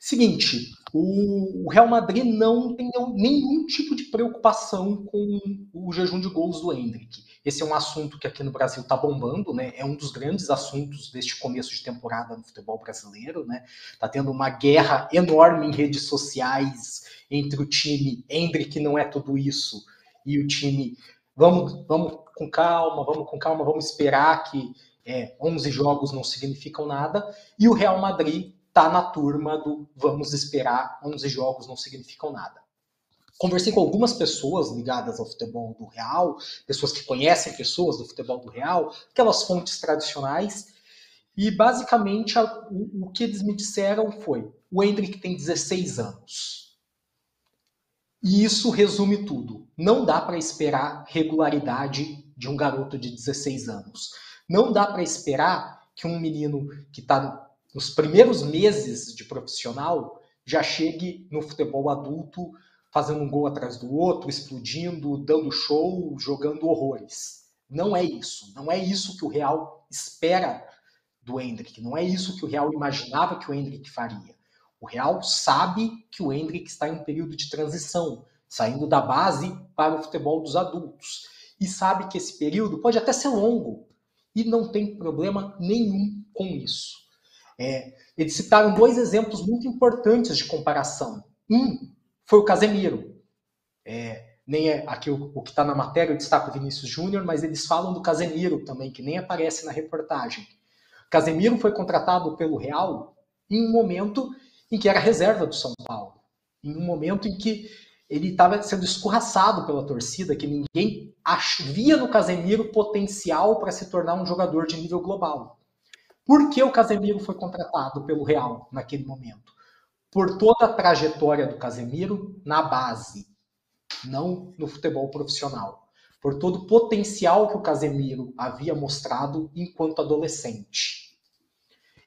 Seguinte, o Real Madrid não tem nenhum tipo de preocupação com o jejum de gols do Endrick. Esse é um assunto que aqui no Brasil está bombando, né? É um dos grandes assuntos deste começo de temporada no futebol brasileiro, né? Tá tendo uma guerra enorme em redes sociais entre o time Endrick não é tudo isso e o time vamos com calma, vamos esperar que 11 jogos não significam nada, e o Real Madrid está na turma do vamos esperar, 11 jogos não significam nada. Conversei com algumas pessoas ligadas ao futebol do Real, pessoas que conhecem pessoas do futebol do Real, aquelas fontes tradicionais, e basicamente o que eles me disseram foi: o Endrick tem 16 anos. E isso resume tudo. Não dá para esperar regularidade de um garoto de 16 anos. Não dá para esperar que um menino que está nos primeiros meses de profissional já chegue no futebol adulto fazendo um gol atrás do outro, explodindo, dando show, jogando horrores. Não é isso. Não é isso que o Real espera do Endrick. Não é isso que o Real imaginava que o Endrick faria. O Real sabe que o Endrick está em um período de transição, saindo da base para o futebol dos adultos. E sabe que esse período pode até ser longo. E não tem problema nenhum com isso. Eles citaram 2 exemplos muito importantes de comparação. Um foi o Casemiro. Nem é aqui o que está na matéria, eu destaco o Vinícius Júnior, mas eles falam do Casemiro também, que nem aparece na reportagem. Casemiro foi contratado pelo Real em um momento em que era reserva do São Paulo. Em um momento em que ele estava sendo escorraçado pela torcida, que ninguém via no Casemiro potencial para se tornar um jogador de nível global. Por que o Casemiro foi contratado pelo Real naquele momento? Por toda a trajetória do Casemiro na base, não no futebol profissional. Por todo o potencial que o Casemiro havia mostrado enquanto adolescente.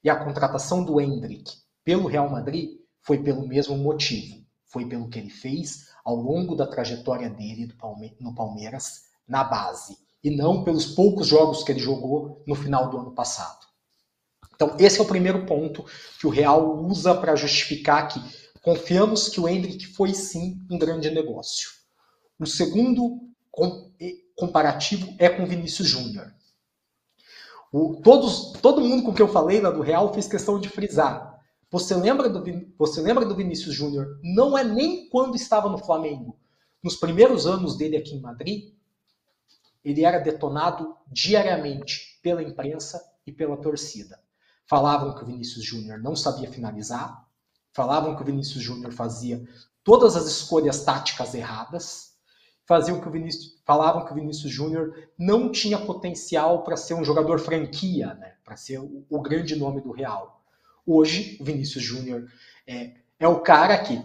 E a contratação do Endrick pelo Real Madrid foi pelo mesmo motivo. Foi pelo que ele fez ao longo da trajetória dele no Palmeiras na base. E não pelos poucos jogos que ele jogou no final do ano passado. Então, esse é o primeiro ponto que o Real usa para justificar que confiamos que o Endrick foi sim um grande negócio. O segundo comparativo é com o Vinícius Júnior. Todo mundo com quem eu falei lá do Real fez questão de frisar. Você lembra do Vinícius Júnior? Não é nem quando estava no Flamengo. Nos primeiros anos dele aqui em Madrid, ele era detonado diariamente pela imprensa e pela torcida. Falavam que o Vinícius Júnior não sabia finalizar, falavam que o Vinícius Júnior fazia todas as escolhas táticas erradas, falavam que o Vinícius Júnior não tinha potencial para ser um jogador franquia, né? Para ser o grande nome do Real. Hoje, o Vinícius Júnior é o cara que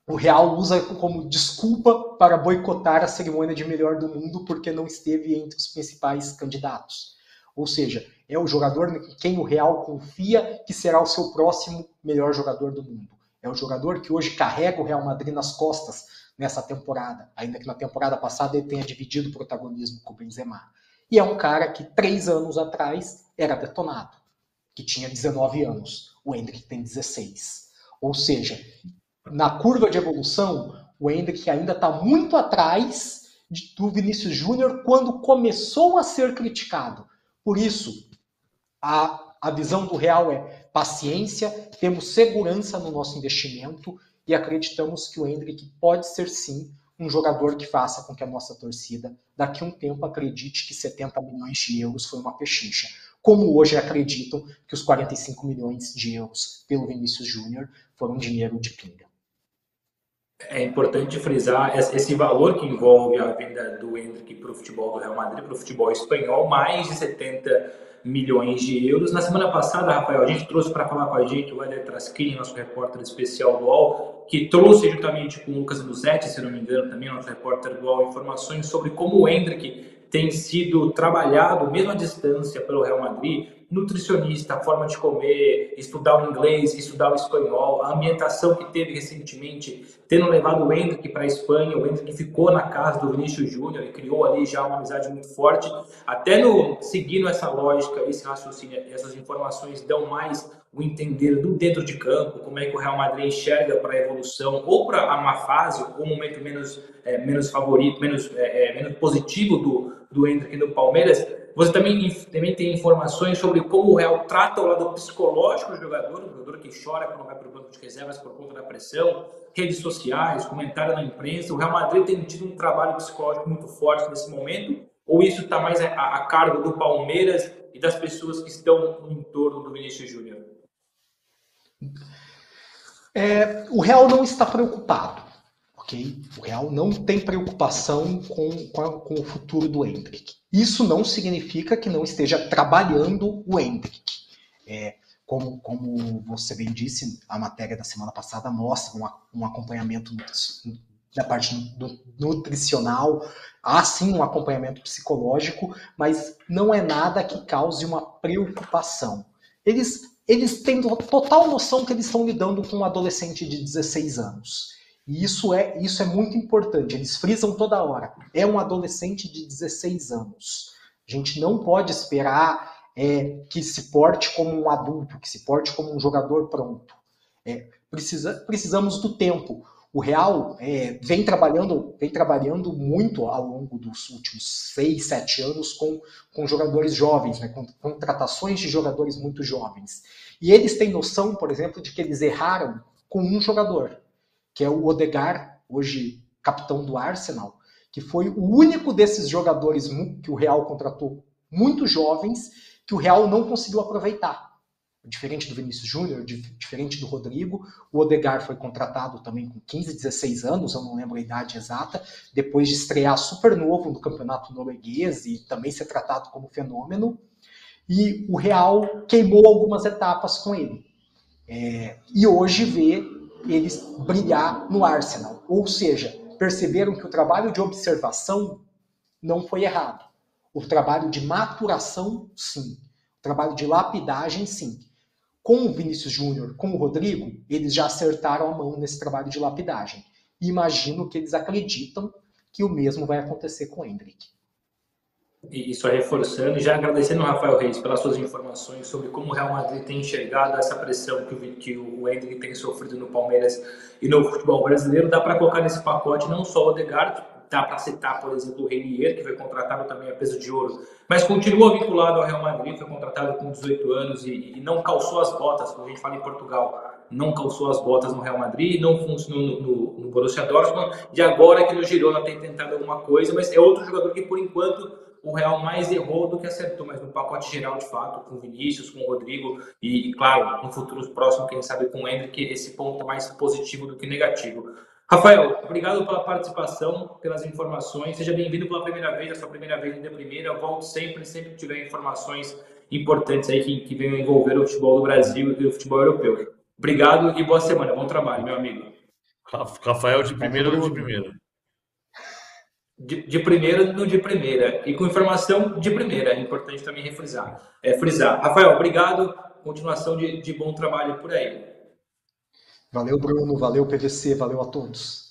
o Real usa como desculpa para boicotar a cerimônia de melhor do mundo porque não esteve entre os principais candidatos. Ou seja, é o jogador em quem o Real confia que será o seu próximo melhor jogador do mundo. É o jogador que hoje carrega o Real Madrid nas costas nessa temporada, ainda que na temporada passada ele tenha dividido o protagonismo com o Benzema. E é um cara que 3 anos atrás era detonado, que tinha 19 anos. O Endrick tem 16. Ou seja, na curva de evolução, o Endrick ainda está muito atrás do Vinícius Júnior quando começou a ser criticado. Por isso, a visão do Real é paciência, temos segurança no nosso investimento e acreditamos que o Endrick pode ser sim um jogador que faça com que a nossa torcida daqui a um tempo acredite que 70 milhões de euros foi uma pechincha. Como hoje acreditam que os 45 milhões de euros pelo Vinícius Júnior foram dinheiro de pinga. É importante frisar esse valor que envolve a venda do Endrick para o futebol do Real Madrid, para o futebol espanhol, mais de 70 milhões de euros. Na semana passada, Rafael, a gente trouxe para falar com a gente o Éder Traschini, nosso repórter especial do UOL, que trouxe juntamente com o Lucas Musetti, se não me engano, também nosso repórter do UOL, informações sobre como o Endrick tem sido trabalhado, mesmo à distância, pelo Real Madrid, nutricionista, a forma de comer, estudar o inglês, estudar o espanhol, a ambientação que teve recentemente, tendo levado o Endrick para a Espanha, o Endrick ficou na casa do Vinícius Júnior e criou ali já uma amizade muito forte, até seguindo essa lógica, esse raciocínio, essas informações dão mais o entender do dentro de campo, como é que o Real Madrid enxerga para a evolução ou para uma fase ou um momento menos favorito, menos positivo do Endrick no Palmeiras. Você também tem informações sobre como o Real trata o lado psicológico do jogador que chora quando vai para o banco de reservas por conta da pressão, redes sociais, comentário na imprensa. O Real Madrid tem tido um trabalho psicológico muito forte nesse momento, ou isso está mais a cargo do Palmeiras e das pessoas que estão no entorno do Vinícius Júnior? O Real não está preocupado, ok? O Real não tem preocupação com o futuro do Endrick. Isso não significa que não esteja trabalhando o Endrick. Como você bem disse, a matéria da semana passada mostra um acompanhamento da parte nutricional, há sim um acompanhamento psicológico, mas não é nada que cause uma preocupação. Eles têm total noção que eles estão lidando com um adolescente de 16 anos. E isso é muito importante, eles frisam toda hora. É um adolescente de 16 anos. A gente não pode esperar que se porte como um adulto, que se porte como um jogador pronto. Precisamos do tempo. O Real vem trabalhando muito ao longo dos últimos 6, 7 anos com jogadores jovens, né, com contratações de jogadores muito jovens. E eles têm noção, por exemplo, de que eles erraram com um jogador, que é o Odegaard, hoje capitão do Arsenal, que foi o único desses jogadores que o Real contratou muito jovens, que o Real não conseguiu aproveitar. Diferente do Vinícius Júnior, diferente do Rodrigo, o Odegaard foi contratado também com 15, 16 anos, eu não lembro a idade exata, depois de estrear super novo no campeonato norueguês e também ser tratado como fenômeno, e o Real queimou algumas etapas com ele. E hoje vê eles brilhar no Arsenal, ou seja, perceberam que o trabalho de observação não foi errado. O trabalho de maturação, sim. O trabalho de lapidagem, sim. Com o Vinícius Júnior, com o Rodrigo, eles já acertaram a mão nesse trabalho de lapidagem. E imagino que eles acreditam que o mesmo vai acontecer com o Endrick. E só reforçando, já agradecendo ao Rafael Reis pelas suas informações sobre como o Real Madrid tem enxergado essa pressão que o Endrick tem sofrido no Palmeiras e no futebol brasileiro, dá para colocar nesse pacote não só o Odegaard, dá para citar, por exemplo, o Renier, que foi contratado também a peso de ouro, mas continua vinculado ao Real Madrid, foi contratado com 18 anos e não calçou as botas, como a gente fala em Portugal, não calçou as botas no Real Madrid, não funcionou no Borussia Dortmund, e agora que no Girona tem tentado alguma coisa, mas é outro jogador que, por enquanto, o Real mais errou do que acertou, mas no pacote geral, de fato, com o Vinícius, com o Rodrigo e claro, no futuro próximo, quem sabe com o Endrick, esse ponto é mais positivo do que negativo. Rafael, obrigado pela participação, pelas informações. Seja bem-vindo pela primeira vez, a sua primeira vez em Primeira. Volte sempre que tiver informações importantes aí que venham envolver o futebol do Brasil e o futebol europeu. Obrigado e boa semana. Bom trabalho, meu amigo. Rafael, de primeira ou de primeira? De primeira, no de primeira. E com informação de primeira. É importante também frisar. Rafael, obrigado. Continuação de bom trabalho por aí. Valeu, Bruno. Valeu, PVC. Valeu a todos.